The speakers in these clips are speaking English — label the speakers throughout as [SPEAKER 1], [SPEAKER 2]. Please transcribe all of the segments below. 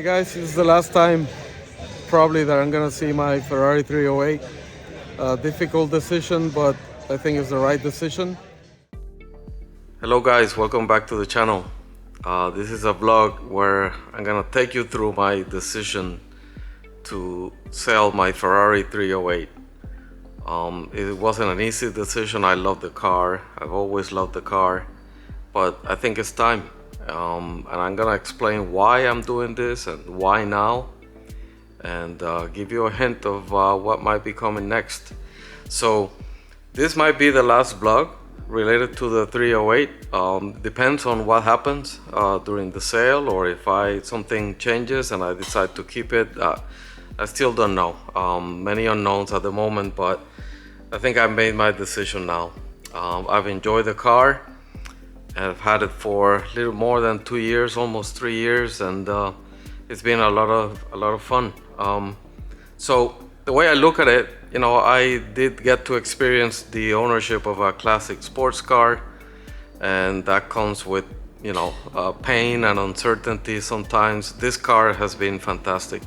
[SPEAKER 1] Hi guys, this is the last time probably that I'm gonna see my Ferrari 308. Difficult decision, but I think it's the right decision.
[SPEAKER 2] Hello guys, welcome back to the channel. This is a vlog where I'm gonna take you through my decision to sell my Ferrari 308. It wasn't an easy decision. I love the car. I've always loved the car, but I think it's time. And I'm gonna explain why I'm doing this and why now, and give you a hint of what might be coming next. So this might be the last vlog related to the 308. Depends on what happens during the sale, or if something changes and I decide to keep it. I still don't know. Many unknowns at the moment, but I think I've made my decision now. I've enjoyed the car. I've had it for a little more than 2 years, almost 3 years, and it's been a lot of fun. So the way I look at it, you know, I did get to experience the ownership of a classic sports car, and that comes with, you know, pain and uncertainty sometimes. This car has been fantastic.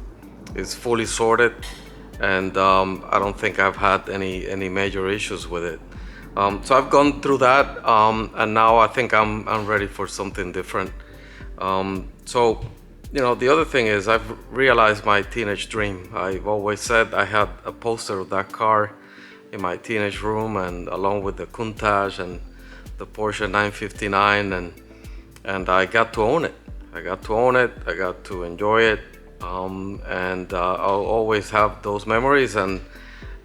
[SPEAKER 2] It's fully sorted, and I don't think I've had any major issues with it. So I've gone through that, and now I think I'm ready for something different. So, you know, the other thing is I've realized my teenage dream. I've always said I had a poster of that car in my teenage room, and along with the Countach and the Porsche 959, and I got to own it. I got to enjoy it, and I'll always have those memories. And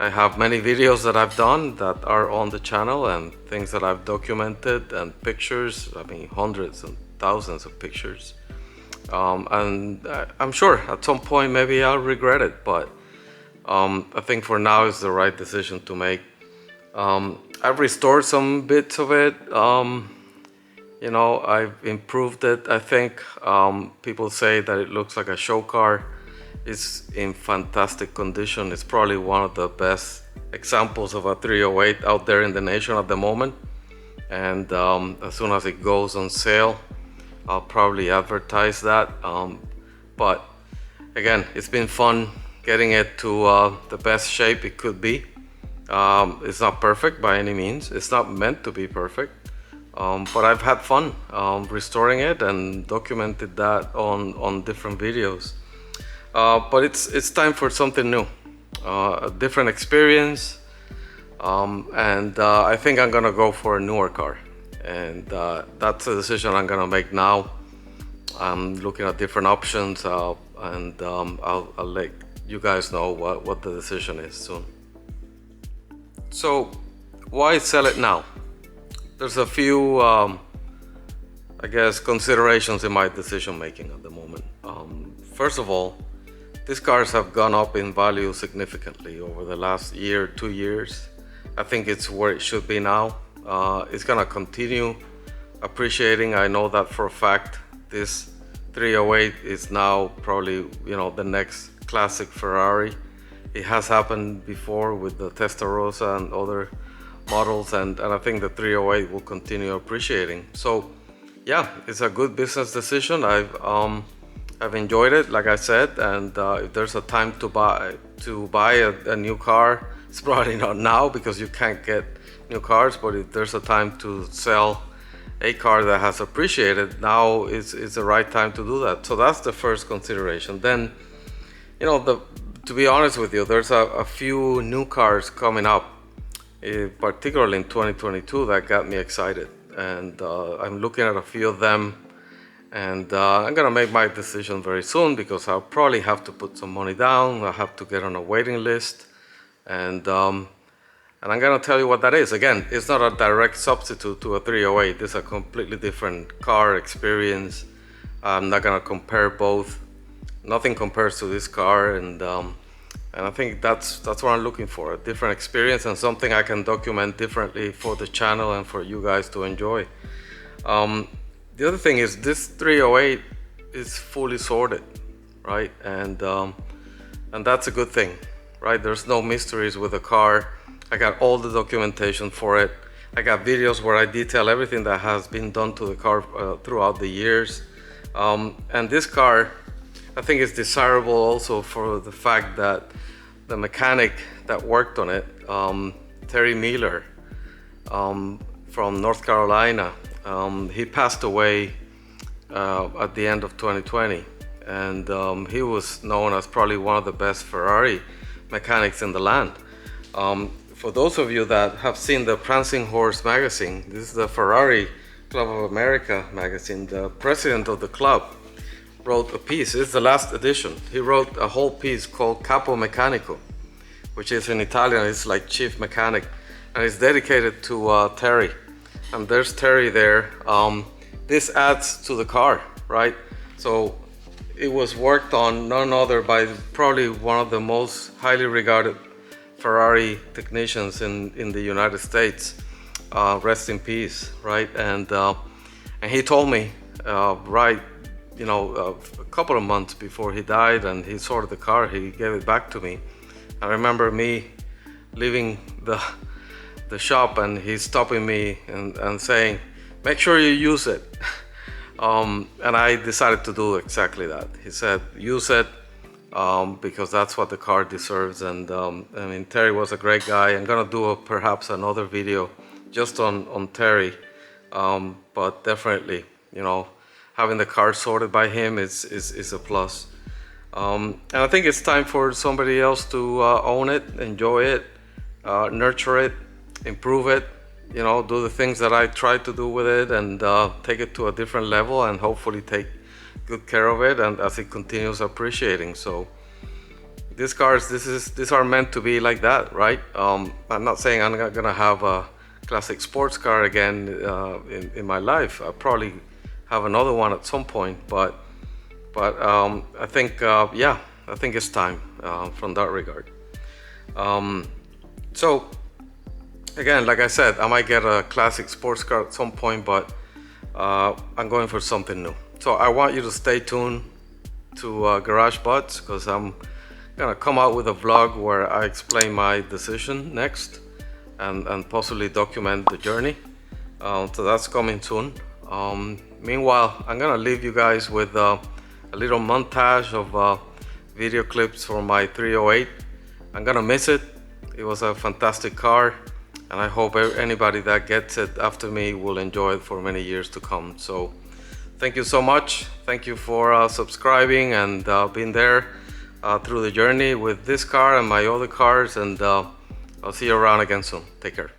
[SPEAKER 2] I have many videos that I've done that are on the channel, and things that I've documented, and pictures. I mean, hundreds and thousands of pictures. And I'm sure at some point maybe I'll regret it, but I think for now it's the right decision to make. I've restored some bits of it. You know, I've improved it. I think people say that it looks like a show car. It's in fantastic condition. It's probably one of the best examples of a 308 out there in the nation at the moment. And as soon as it goes on sale, I'll probably advertise that. But again, it's been fun getting it to the best shape it could be. It's not perfect by any means. It's not meant to be perfect. But I've had fun restoring it and documented that on different videos. But it's time for something new, a different experience, and I think I'm gonna go for a newer car, and that's a decision I'm gonna make now. I'm looking at different options, and I'll let you guys know what the decision is soon. So why sell it now? There's a few I guess considerations in my decision making at the moment. First of all, these cars have gone up in value significantly over the last year, 2 years. I think it's where it should be now. It's gonna continue appreciating. I know that for a fact. This 308 is now probably, you know, the next classic Ferrari. It has happened before with the Testarossa and other models, and I think the 308 will continue appreciating. So yeah, it's a good business decision. I've enjoyed it, like I said, and if there's a time to buy a new car, it's probably not now because you can't get new cars. But if there's a time to sell a car that has appreciated, now is the right time to do that. So that's the first consideration. Then, you know, to be honest with you, there's a few new cars coming up, particularly in 2022, that got me excited, and I'm looking at a few of them. And I'm gonna make my decision very soon because I'll probably have to put some money down. I have to get on a waiting list, and I'm gonna tell you what that is. Again, it's not a direct substitute to a 308. It's a completely different car experience. I'm not gonna compare both. Nothing compares to this car, and I think that's what I'm looking for, a different experience and something I can document differently for the channel and for you guys to enjoy. The other thing is this 308 is fully sorted, right? And that's a good thing, right? There's no mysteries with the car. I got all the documentation for it. I got videos where I detail everything that has been done to the car throughout the years. And this car, I think it's desirable also for the fact that the mechanic that worked on it, Terry Miller, from North Carolina, he passed away at the end of 2020, and he was known as probably one of the best Ferrari mechanics in the land. For those of you that have seen the Prancing Horse magazine, this is the Ferrari Club of America magazine. The president of the club wrote a piece. It's the last edition. He wrote a whole piece called Capo Meccanico, which is in Italian, it's like chief mechanic, and it's dedicated to Terry. And there's Terry there. This adds to the car, right? So it was worked on none other by probably one of the most highly regarded Ferrari technicians in the United States. Rest in peace, right? And he told me, right, a couple of months before he died and he sorted the car, he gave it back to me. I remember me leaving the shop and he's stopping me and saying, make sure you use it. And I decided to do exactly that. He said, use it, because that's what the car deserves. And I mean, Terry was a great guy. I'm gonna do perhaps another video just on Terry, but definitely, having the car sorted by him is a plus. And I think it's time for somebody else to own it, enjoy it, nurture it, improve it, do the things that I tried to do with it, and take it to a different level, and hopefully take good care of it, and as it continues appreciating. So these cars, these are meant to be like that, right? I'm not saying I'm not gonna have a classic sports car again in my life. I'll probably have another one at some point, but I think yeah, I think it's time from that regard. So again, like I said, I might get a classic sports car at some point, but I'm going for something new. So I want you to stay tuned to Garage Butts, because I'm gonna come out with a vlog where I explain my decision next, and possibly document the journey. So that's coming soon. Meanwhile, I'm gonna leave you guys with a little montage of video clips from my 308. I'm gonna miss it. It was a fantastic car, and I hope anybody that gets it after me will enjoy it for many years to come. So thank you so much. Thank you for subscribing and being there through the journey with this car and my other cars, and I'll see you around again soon. Take care.